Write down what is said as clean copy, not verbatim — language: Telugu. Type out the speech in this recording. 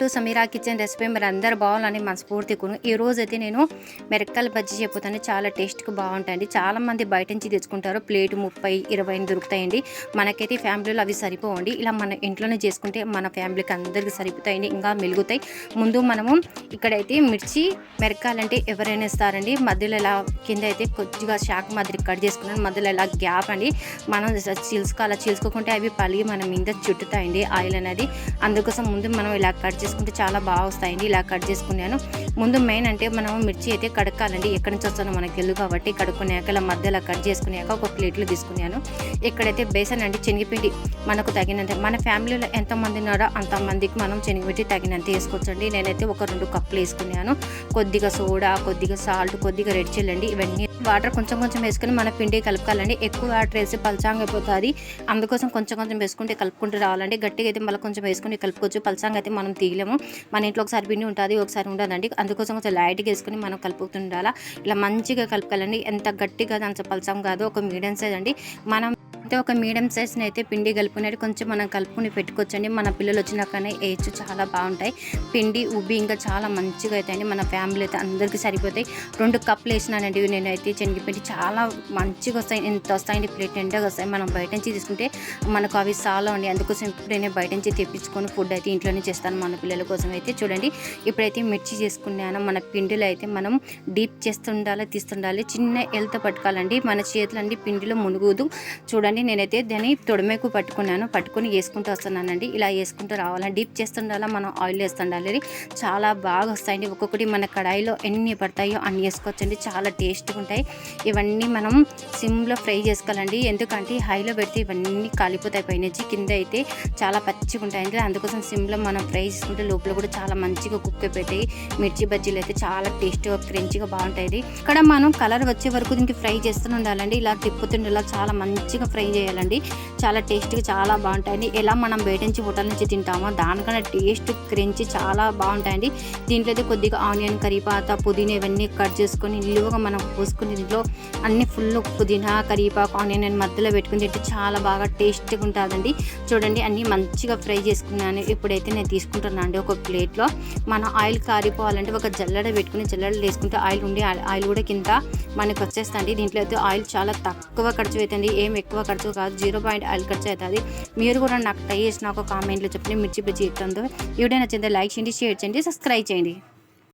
To Sameera kitchen recipe. మీరు అందరు బాగుందని మనస్ఫూర్తి కొను. ఈ రోజు అయితే నేను మిరపకాయల బజ్జీ చెప్పుతాను. చాలా టేస్ట్గా బాగుంటాయండి. చాలామంది బయట నుంచి తెచ్చుకుంటారు. ప్లేట్ 30-20 దొరుకుతాయండి. మనకైతే ఫ్యామిలీలో అవి సరిపోవండి. ఇలా మన ఇంట్లోనే చేసుకుంటే మన ఫ్యామిలీకి అందరికీ సరిపోతాయండి, ఇంకా మెలుగుతాయి. ముందు మనము ఇక్కడైతే మిర్చి మిరపకాయలంటే ఎవరైనా ఇస్తారండి. మధ్యలో ఇలా కింద అయితే కొద్దిగా శాఖ మాదిరి కట్ చేసుకున్నాను. మధ్యలో ఇలా గ్యాప్ అండి, మనం అలా చీల్చుకుంటే అవి పలిగి మన మీద చుట్టుతాయండి ఆయిల్ అనేది. అందుకోసం ముందు మనం ఇలా కట్ చేసుకుంటే చాలా బాగా వస్తాయండి. ఇలా కట్ చేసుకున్నాను. ముందు మెయిన్ అంటే మనం మిర్చి అయితే కడకాలండి. ఎక్కడి నుంచి వస్తుందో మనకు తెలుసు కాబట్టి కడుక్కున్నాక ఇలా మధ్యలో కట్ చేసుకున్నాక ఒక ప్లేట్లో తీసుకున్నాను. ఇక్కడైతే బేసన్ అండి, శనగపిండి మనకు తగినంత. మన ఫ్యామిలీలో ఎంతమంది ఉన్నారో అంతమందికి మనం శనగపిండి తగినంత వేసుకోవచ్చండి. నేనైతే ఒక 2 కప్పులు వేసుకున్నాను. కొద్దిగా సోడా, కొద్దిగా సాల్ట్, కొద్దిగా రెడ్ చిల్లీ అండి. ఇవన్నీ వాటర్ కొంచెం కొంచెం వేసుకుని మన పిండి కలుపుకోవాలండి. ఎక్కువ వాటర్ వేసి పలచాంగా అయిపోతుంది. అందుకోసం కొంచెం కొంచెం వేసుకుంటే కలుపుకుంటూ రావాలండి. గట్టిగా అయితే మళ్ళీ కొంచెం వేసుకుని కలుపుకోవచ్చు. పలచాంగా అయితే మనం తీయలేము. మన ఇంట్లో ఒకసారి పిండి ఉంటుంది, ఒకసారి ఉండదండి. అందుకోసం కొంచెం లైట్గా వేసుకుని మనం కలుపుతుండాలా. ఇలా మంచిగా కలుపుకోవాలండి. ఎంత గట్టిగా అంత పలచం కాదు, ఒక మీడియం సైజ్ అండి. మనం అయితే ఒక మీడియం సైజ్ని అయితే పిండి కలుపుకునేది కొంచెం మనం కలుపుకుని పెట్టుకోవచ్చండి. మన పిల్లలు వచ్చినాకనే వేయచ్చు, చాలా బాగుంటాయి. పిండి ఉబ్బి ఇంకా చాలా మంచిగా అవుతాయండి. మన ఫ్యామిలీ అయితే అందరికీ సరిపోతాయి. 2 కప్పులు వేసినానండి నేనైతే శనగపిండి. చాలా మంచిగా వస్తాయి. ఎంత వస్తాయండి, ప్లేట్ నిండాగా వస్తాయి. మనం బయట నుంచి తీసుకుంటే మనకు అవి చాలా అండి. అందుకోసం ఇప్పుడు నేను బయట నుంచి తెప్పించుకొని ఫుడ్ అయితే ఇంట్లోనే చేస్తాను మన పిల్లల కోసం అయితే. చూడండి, ఇప్పుడైతే మిర్చి చేసుకున్నాను. మన పిండిలో అయితే మనం డీప్ చేస్తుండాలి, తీస్తుండాలి. చిన్న ఎలతో పట్టుకోవాలండి. మన చేతులండి పిండిలో మునుగుదు. చూడండి, నేనైతే దాన్ని తొడమేకు పట్టుకొని వేసుకుంటూ వస్తున్నానండి. ఇలా వేసుకుంటూ రావాలని డీప్ చేస్తుండాలా, మనం ఆయిల్ వేస్తుండాలి. చాలా బాగా వస్తాయండి. ఒక్కొక్కటి మన కడాయిలో ఎన్ని పడతాయో అన్ని వేసుకోవచ్చండి. చాలా టేస్ట్గా ఉంటాయి. ఇవన్నీ మనం సిమ్లో ఫ్రై చేసుకోవాలండి. ఎందుకంటే హైలో పెడితే ఇవన్నీ కాలిపోతాయి పైనుంచి, కింద అయితే చాలా పచ్చిగా ఉంటాయండి. అందుకోసం సిమ్లో మనం ఫ్రై చేసుకుంటే లోపల కూడా చాలా మంచిగా కుక్ అయిపోతాయి. మిర్చి బజ్జీలు అయితే చాలా టేస్ట్గా క్రంచిగా బాగుంటాయి. ఇక్కడ మనం కలర్ వచ్చే వరకు దీనికి ఫ్రై చేస్తూ ఉండాలండి. ఇలా తిప్పుతుండేలా చాలా మంచిగా ఫ్రై చేయాలండి. చాలా టేస్ట్గా చాలా బాగుంటాయండి. ఎలా మనం బయట నుంచి హోటల్ నుంచి తింటామో దానికన్నా టేస్ట్ క్రంచి చాలా బాగుంటాయండి. దీంట్లో అయితే కొద్దిగా ఆనియన్, కరివేపాకు, పుదీనా ఇవన్నీ కట్ చేసుకొని నిలువుగా మనం పోసుకుని దీంట్లో అన్ని ఫుల్ పుదీనా, కరివేపాకు, ఆనియన్ అని మధ్యలో పెట్టుకుని తింటే చాలా బాగా టేస్ట్గా ఉంటుందండి. చూడండి, అన్నీ మంచిగా ఫ్రై చేసుకున్నాను. ఇప్పుడైతే నేను తీసుకుంటున్నాను అండి ఒక ప్లేట్లో. మన ఆయిల్ కారిపోవాలంటే ఒక జల్లెడ పెట్టుకుని జల్లెడ వేసుకుంటే ఆయిల్ ఉండి ఆయిల్ కూడా కింద మనకు వచ్చేస్తుంది. దీంట్లో అయితే ఆయిల్ చాలా తక్కువ ఖర్చు అవుతుంది, ఏం ఎక్కువ ఖర్చు కాదు. 0 ఆయిల్ ఖర్చు అవుతుంది. మీరు కూడా నాకు ట్రై చేసిన ఒక కామెంట్లో చెప్పండి మిర్చి బజ్జీ ఎట్లుందో. వీడియో నచ్చిందో లైక్ చేయండి, షేర్ చేయండి, సబ్స్క్రైబ్ చేయండి.